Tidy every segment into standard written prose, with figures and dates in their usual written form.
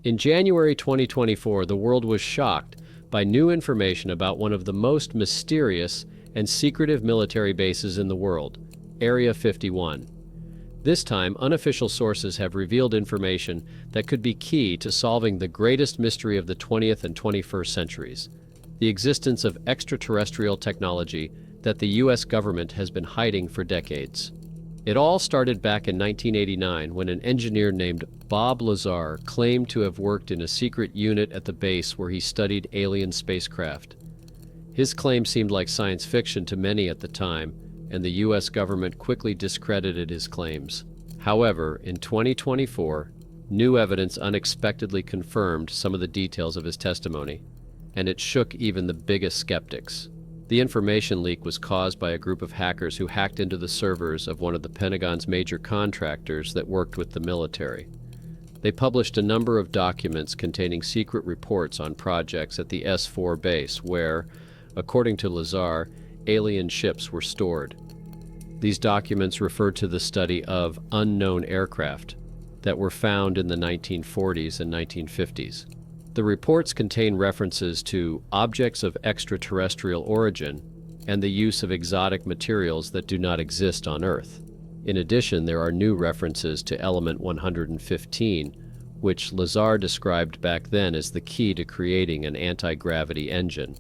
In January 2024, the world was shocked by new information about one of the most mysterious and secretive military bases in the world, Area 51. This time, unofficial sources have revealed information that could be key to solving the greatest mystery of the 20th and 21st centuries: the existence of extraterrestrial technology that the U.S. government has been hiding for decades. It all started back in 1989 when an engineer named Bob Lazar claimed to have worked in a secret unit at the base where he studied alien spacecraft. His claim seemed like science fiction to many at the time, and the U.S. government quickly discredited his claims. However, in 2024, new evidence unexpectedly confirmed some of the details of his testimony, and it shook even the biggest skeptics. The information leak was caused by a group of hackers who hacked into the servers of one of the Pentagon's major contractors that worked with the military. They published a number of documents containing secret reports on projects at the S-4 base where, according to Lazar, alien ships were stored. These documents referred to the study of unknown aircraft that were found in the 1940s and 1950s. The reports contain references to objects of extraterrestrial origin and the use of exotic materials that do not exist on Earth. In addition, there are new references to element 115, which Lazar described back then as the key to creating an anti-gravity engine.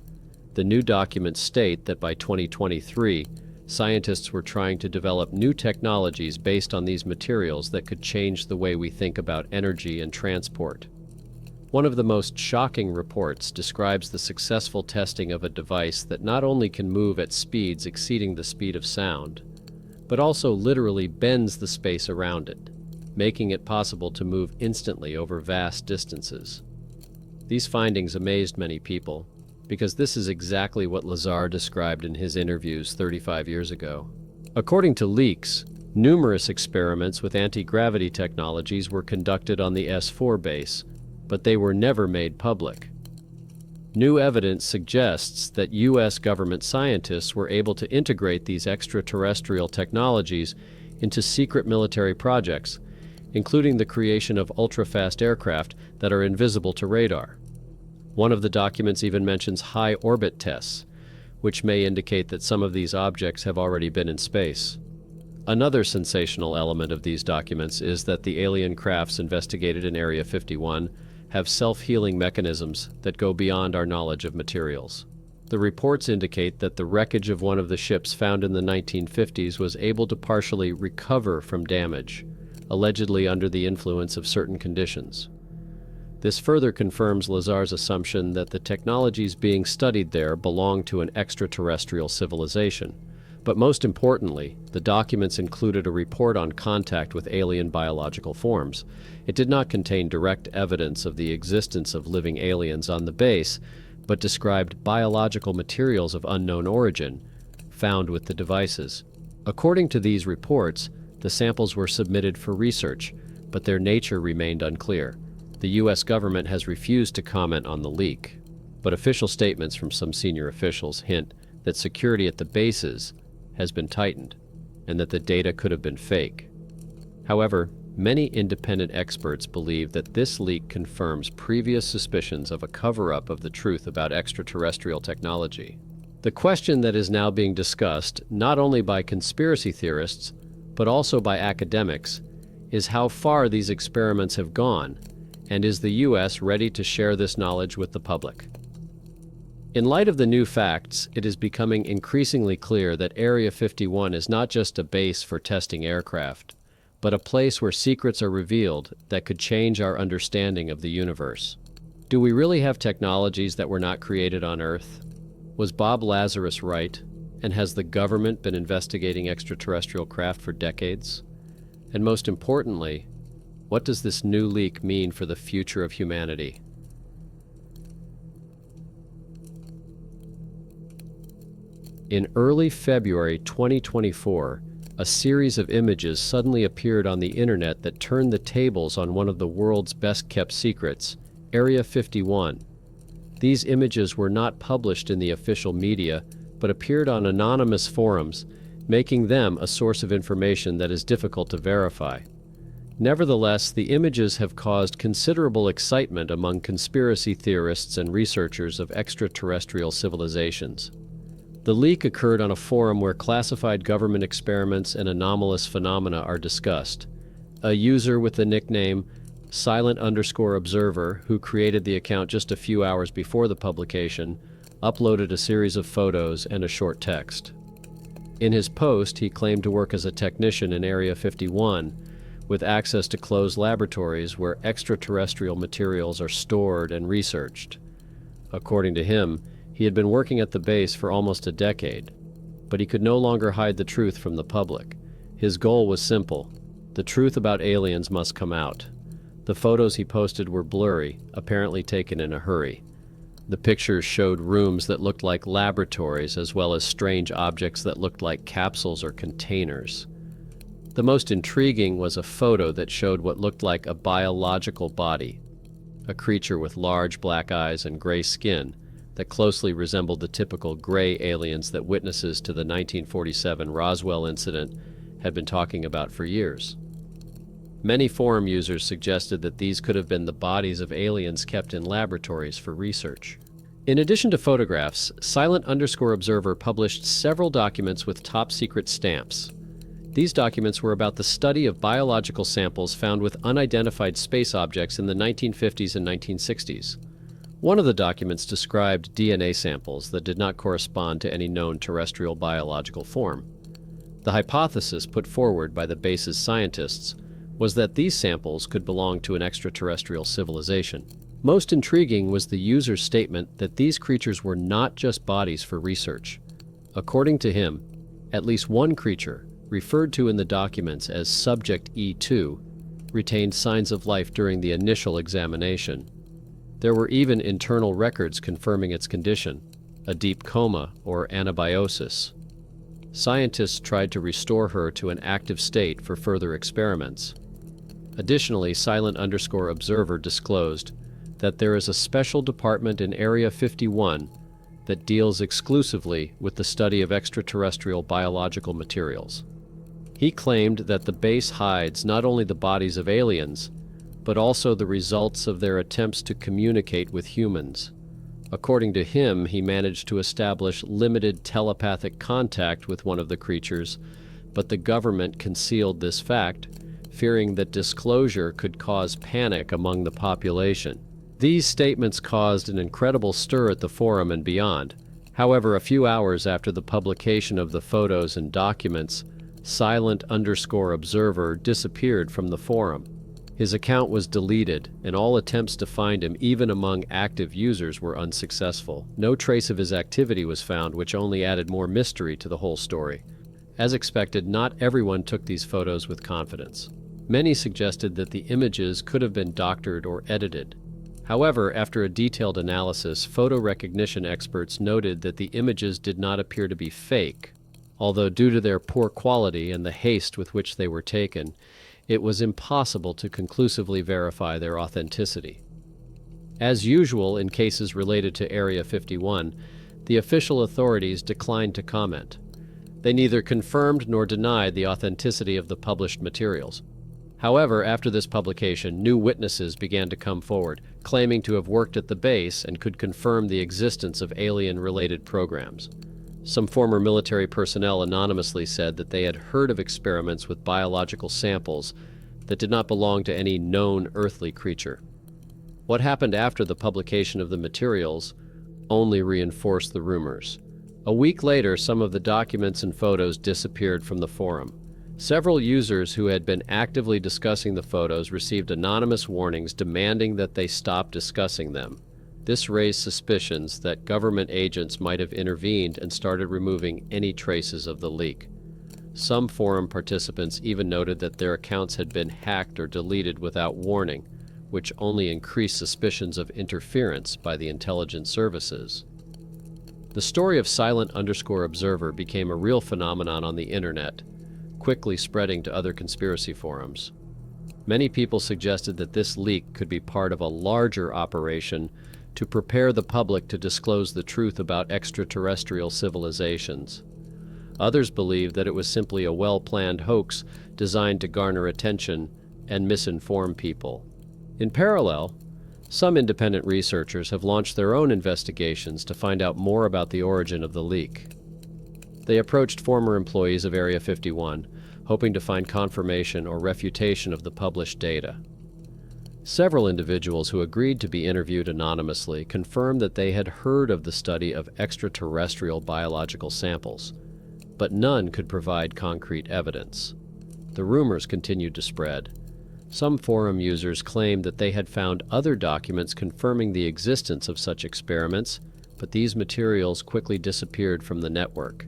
The new documents state that by 2023, scientists were trying to develop new technologies based on these materials that could change the way we think about energy and transport. One of the most shocking reports describes the successful testing of a device that not only can move at speeds exceeding the speed of sound, but also literally bends the space around it, making it possible to move instantly over vast distances. These findings amazed many people, because this is exactly what Lazar described in his interviews 35 years ago. According to leaks, numerous experiments with anti-gravity technologies were conducted on the S-4 base, but they were never made public. New evidence suggests that U.S. government scientists were able to integrate these extraterrestrial technologies into secret military projects, including the creation of ultra-fast aircraft that are invisible to radar. One of the documents even mentions high orbit tests, which may indicate that some of these objects have already been in space. Another sensational element of these documents is that the alien crafts investigated in Area 51 have self-healing mechanisms that go beyond our knowledge of materials. The reports indicate that the wreckage of one of the ships found in the 1950s was able to partially recover from damage, allegedly under the influence of certain conditions. This further confirms Lazar's assumption that the technologies being studied there belong to an extraterrestrial civilization. But most importantly, the documents included a report on contact with alien biological forms. It did not contain direct evidence of the existence of living aliens on the base, but described biological materials of unknown origin found with the devices. According to these reports, the samples were submitted for research, but their nature remained unclear. The U.S. government has refused to comment on the leak, but official statements from some senior officials hint that security at the bases has been tightened, and that the data could have been fake. However, many independent experts believe that this leak confirms previous suspicions of a cover-up of the truth about extraterrestrial technology. The question that is now being discussed, not only by conspiracy theorists, but also by academics, is how far these experiments have gone, and is the U.S. ready to share this knowledge with the public? In light of the new facts, it is becoming increasingly clear that Area 51 is not just a base for testing aircraft, but a place where secrets are revealed that could change our understanding of the universe. Do we really have technologies that were not created on Earth? Was Bob Lazarus right? And has the government been investigating extraterrestrial craft for decades? And most importantly, what does this new leak mean for the future of humanity? In early February 2024, a series of images suddenly appeared on the internet that turned the tables on one of the world's best-kept secrets, Area 51. These images were not published in the official media, but appeared on anonymous forums, making them a source of information that is difficult to verify. Nevertheless, the images have caused considerable excitement among conspiracy theorists and researchers of extraterrestrial civilizations. The leak occurred on a forum where classified government experiments and anomalous phenomena are discussed. A user with the nickname Silent_Observer, who created the account just a few hours before the publication, uploaded a series of photos and a short text. In his post, he claimed to work as a technician in Area 51, with access to closed laboratories where extraterrestrial materials are stored and researched. According to him, he had been working at the base for almost a decade, but he could no longer hide the truth from the public. His goal was simple: the truth about aliens must come out. The photos he posted were blurry, apparently taken in a hurry. The pictures showed rooms that looked like laboratories, as well as strange objects that looked like capsules or containers. The most intriguing was a photo that showed what looked like a biological body, a creature with large black eyes and gray skin that closely resembled the typical gray aliens that witnesses to the 1947 Roswell incident had been talking about for years. Many forum users suggested that these could have been the bodies of aliens kept in laboratories for research. In addition to photographs, Silent_Observer published several documents with top-secret stamps. These documents were about the study of biological samples found with unidentified space objects in the 1950s and 1960s. One of the documents described DNA samples that did not correspond to any known terrestrial biological form. The hypothesis put forward by the base's scientists was that these samples could belong to an extraterrestrial civilization. Most intriguing was the user's statement that these creatures were not just bodies for research. According to him, at least one creature, referred to in the documents as Subject E2, retained signs of life during the initial examination. There were even internal records confirming its condition, a deep coma or anabiosis. Scientists tried to restore her to an active state for further experiments. Additionally, Silent_Observer disclosed that there is a special department in Area 51 that deals exclusively with the study of extraterrestrial biological materials. He claimed that the base hides not only the bodies of aliens, but also the results of their attempts to communicate with humans. According to him, he managed to establish limited telepathic contact with one of the creatures, but the government concealed this fact, fearing that disclosure could cause panic among the population. These statements caused an incredible stir at the forum and beyond. However, a few hours after the publication of the photos and documents, Silent_Observer disappeared from the forum. His account was deleted, and all attempts to find him, even among active users, were unsuccessful. No trace of his activity was found, which only added more mystery to the whole story. As expected, not everyone took these photos with confidence. Many suggested that the images could have been doctored or edited. However, after a detailed analysis, photo recognition experts noted that the images did not appear to be fake, although due to their poor quality and the haste with which they were taken, it was impossible to conclusively verify their authenticity. As usual in cases related to Area 51, the official authorities declined to comment. They neither confirmed nor denied the authenticity of the published materials. However, after this publication, new witnesses began to come forward, claiming to have worked at the base and could confirm the existence of alien-related programs. Some former military personnel anonymously said that they had heard of experiments with biological samples that did not belong to any known earthly creature. What happened after the publication of the materials only reinforced the rumors. A week later, some of the documents and photos disappeared from the forum. Several users who had been actively discussing the photos received anonymous warnings demanding that they stop discussing them. This raised suspicions that government agents might have intervened and started removing any traces of the leak. Some forum participants even noted that their accounts had been hacked or deleted without warning, which only increased suspicions of interference by the intelligence services. The story of Silent_Observer became a real phenomenon on the internet, quickly spreading to other conspiracy forums. Many people suggested that this leak could be part of a larger operation to prepare the public to disclose the truth about extraterrestrial civilizations. Others believed that it was simply a well-planned hoax designed to garner attention and misinform people. In parallel, some independent researchers have launched their own investigations to find out more about the origin of the leak. They approached former employees of Area 51, hoping to find confirmation or refutation of the published data. Several individuals who agreed to be interviewed anonymously confirmed that they had heard of the study of extraterrestrial biological samples, but none could provide concrete evidence. The rumors continued to spread. Some forum users claimed that they had found other documents confirming the existence of such experiments, but these materials quickly disappeared from the network,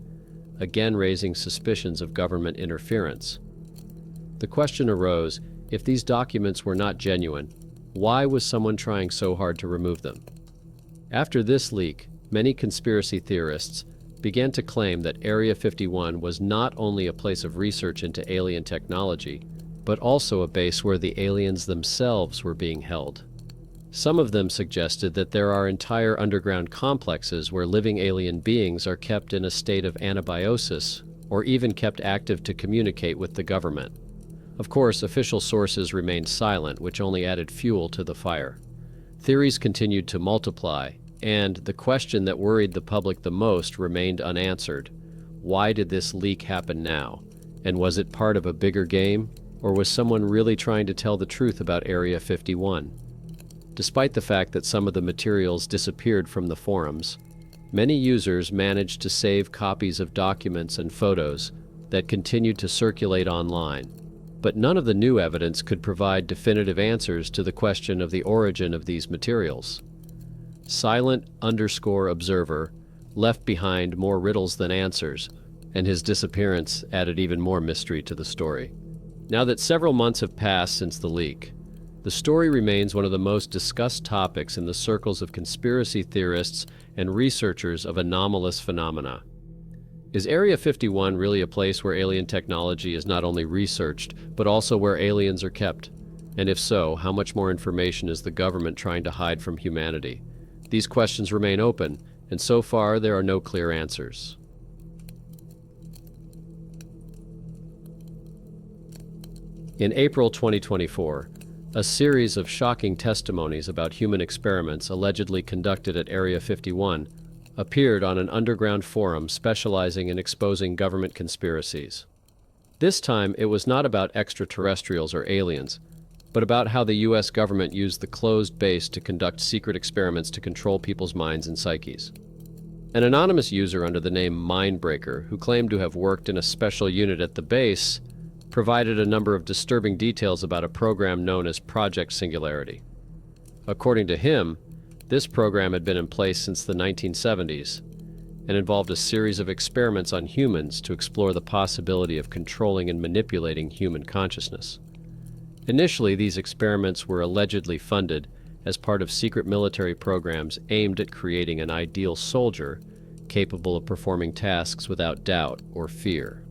again raising suspicions of government interference. The question arose, if these documents were not genuine, why was someone trying so hard to remove them? After this leak, many conspiracy theorists began to claim that Area 51 was not only a place of research into alien technology, but also a base where the aliens themselves were being held. Some of them suggested that there are entire underground complexes where living alien beings are kept in a state of anabiosis or even kept active to communicate with the government. Of course, official sources remained silent, which only added fuel to the fire. Theories continued to multiply, and the question that worried the public the most remained unanswered. Why did this leak happen now? And was it part of a bigger game? Or was someone really trying to tell the truth about Area 51? Despite the fact that some of the materials disappeared from the forums, many users managed to save copies of documents and photos that continued to circulate online. But none of the new evidence could provide definitive answers to the question of the origin of these materials. Silent_observer left behind more riddles than answers, and his disappearance added even more mystery to the story. Now that several months have passed since the leak, the story remains one of the most discussed topics in the circles of conspiracy theorists and researchers of anomalous phenomena. Is Area 51 really a place where alien technology is not only researched, but also where aliens are kept? And if so, how much more information is the government trying to hide from humanity? These questions remain open, and so far there are no clear answers. In April 2024, a series of shocking testimonies about human experiments allegedly conducted at Area 51 appeared on an underground forum specializing in exposing government conspiracies. This time, it was not about extraterrestrials or aliens, but about how the U.S. government used the closed base to conduct secret experiments to control people's minds and psyches. An anonymous user under the name Mindbreaker, who claimed to have worked in a special unit at the base, provided a number of disturbing details about a program known as Project Singularity. According to him, this program had been in place since the 1970s and involved a series of experiments on humans to explore the possibility of controlling and manipulating human consciousness. Initially, these experiments were allegedly funded as part of secret military programs aimed at creating an ideal soldier capable of performing tasks without doubt or fear.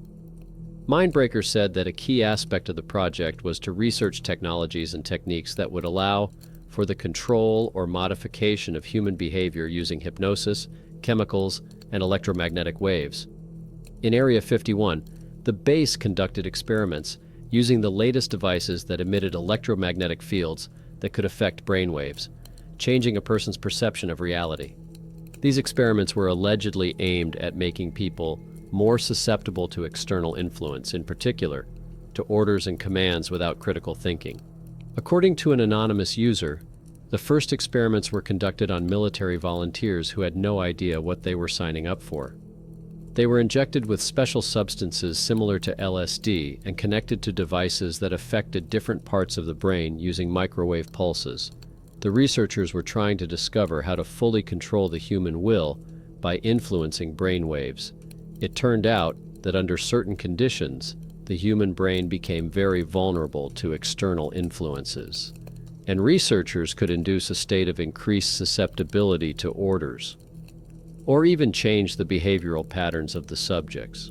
Mindbreaker said that a key aspect of the project was to research technologies and techniques that would allow for the control or modification of human behavior using hypnosis, chemicals, and electromagnetic waves. In Area 51, the base conducted experiments using the latest devices that emitted electromagnetic fields that could affect brainwaves, changing a person's perception of reality. These experiments were allegedly aimed at making people more susceptible to external influence, in particular, to orders and commands without critical thinking. According to an anonymous user, the first experiments were conducted on military volunteers who had no idea what they were signing up for. They were injected with special substances similar to LSD and connected to devices that affected different parts of the brain using microwave pulses. The researchers were trying to discover how to fully control the human will by influencing brain waves. It turned out that under certain conditions, the human brain became very vulnerable to external influences, and researchers could induce a state of increased susceptibility to orders, or even change the behavioral patterns of the subjects.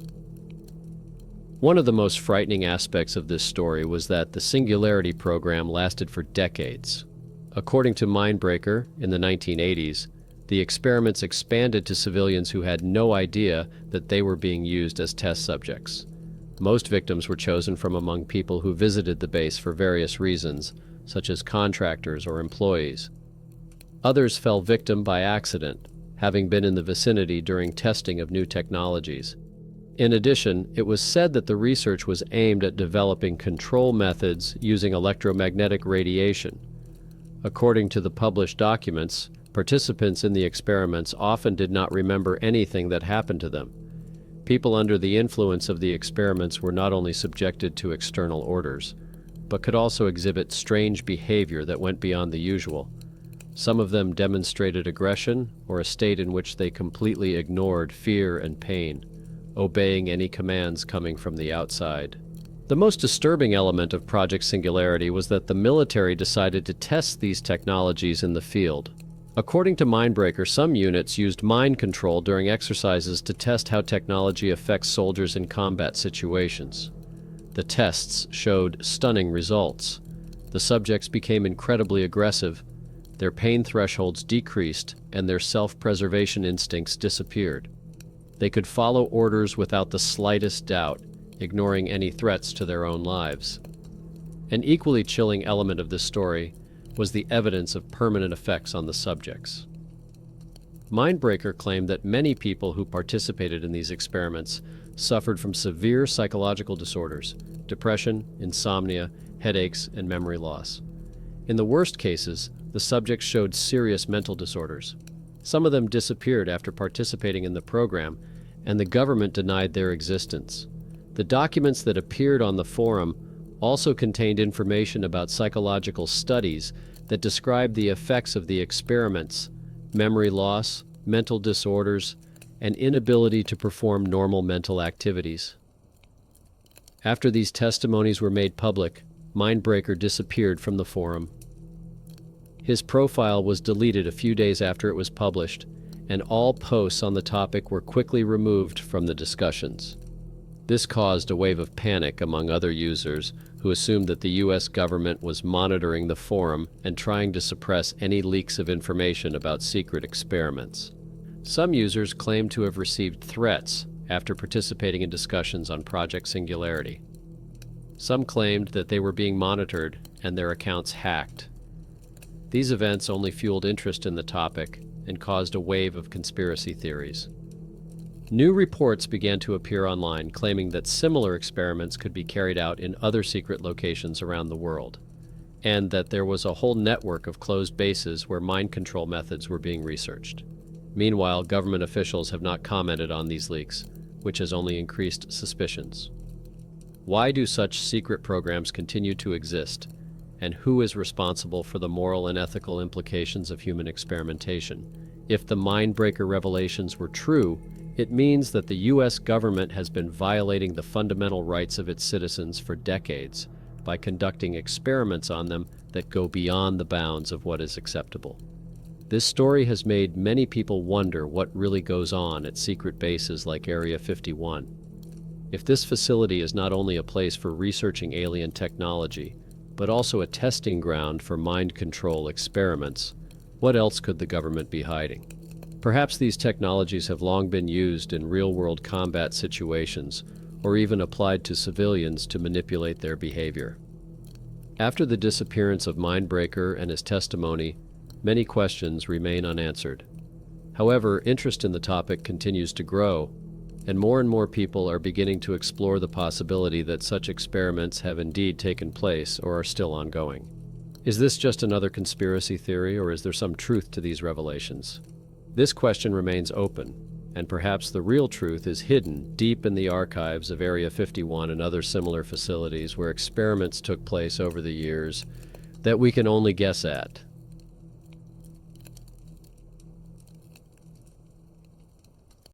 One of the most frightening aspects of this story was that the Singularity program lasted for decades. According to Mindbreaker, in the 1980s, the experiments expanded to civilians who had no idea that they were being used as test subjects. Most victims were chosen from among people who visited the base for various reasons, such as contractors or employees. Others fell victim by accident, having been in the vicinity during testing of new technologies. In addition, it was said that the research was aimed at developing control methods using electromagnetic radiation. According to the published documents, participants in the experiments often did not remember anything that happened to them. People under the influence of the experiments were not only subjected to external orders, but could also exhibit strange behavior that went beyond the usual. Some of them demonstrated aggression or a state in which they completely ignored fear and pain, obeying any commands coming from the outside. The most disturbing element of Project Singularity was that the military decided to test these technologies in the field. According to Mindbreaker, some units used mind control during exercises to test how technology affects soldiers in combat situations. The tests showed stunning results. The subjects became incredibly aggressive, their pain thresholds decreased, and their self-preservation instincts disappeared. They could follow orders without the slightest doubt, ignoring any threats to their own lives. An equally chilling element of this story was the evidence of permanent effects on the subjects. Mindbreaker claimed that many people who participated in these experiments suffered from severe psychological disorders, depression, insomnia, headaches, and memory loss. In the worst cases, the subjects showed serious mental disorders. Some of them disappeared after participating in the program, and the government denied their existence. The documents that appeared on the forum also contained information about psychological studies that described the effects of the experiments, memory loss, mental disorders, and inability to perform normal mental activities. After these testimonies were made public, Mindbreaker disappeared from the forum. His profile was deleted a few days after it was published, and all posts on the topic were quickly removed from the discussions. This caused a wave of panic among other users who assumed that the U.S. government was monitoring the forum and trying to suppress any leaks of information about secret experiments. Some users claimed to have received threats after participating in discussions on Project Singularity. Some claimed that they were being monitored and their accounts hacked. These events only fueled interest in the topic and caused a wave of conspiracy theories. New reports began to appear online claiming that similar experiments could be carried out in other secret locations around the world, and that there was a whole network of closed bases where mind control methods were being researched. Meanwhile, government officials have not commented on these leaks, which has only increased suspicions. Why do such secret programs continue to exist, and who is responsible for the moral and ethical implications of human experimentation? If the Mindbreaker revelations were true, it means that the U.S. government has been violating the fundamental rights of its citizens for decades by conducting experiments on them that go beyond the bounds of what is acceptable. This story has made many people wonder what really goes on at secret bases like Area 51. If this facility is not only a place for researching alien technology, but also a testing ground for mind control experiments, what else could the government be hiding? Perhaps these technologies have long been used in real-world combat situations, or even applied to civilians to manipulate their behavior. After the disappearance of Mindbreaker and his testimony, many questions remain unanswered. However, interest in the topic continues to grow, and more people are beginning to explore the possibility that such experiments have indeed taken place or are still ongoing. Is this just another conspiracy theory, or is there some truth to these revelations? This question remains open, and perhaps the real truth is hidden deep in the archives of Area 51 and other similar facilities where experiments took place over the years that we can only guess at.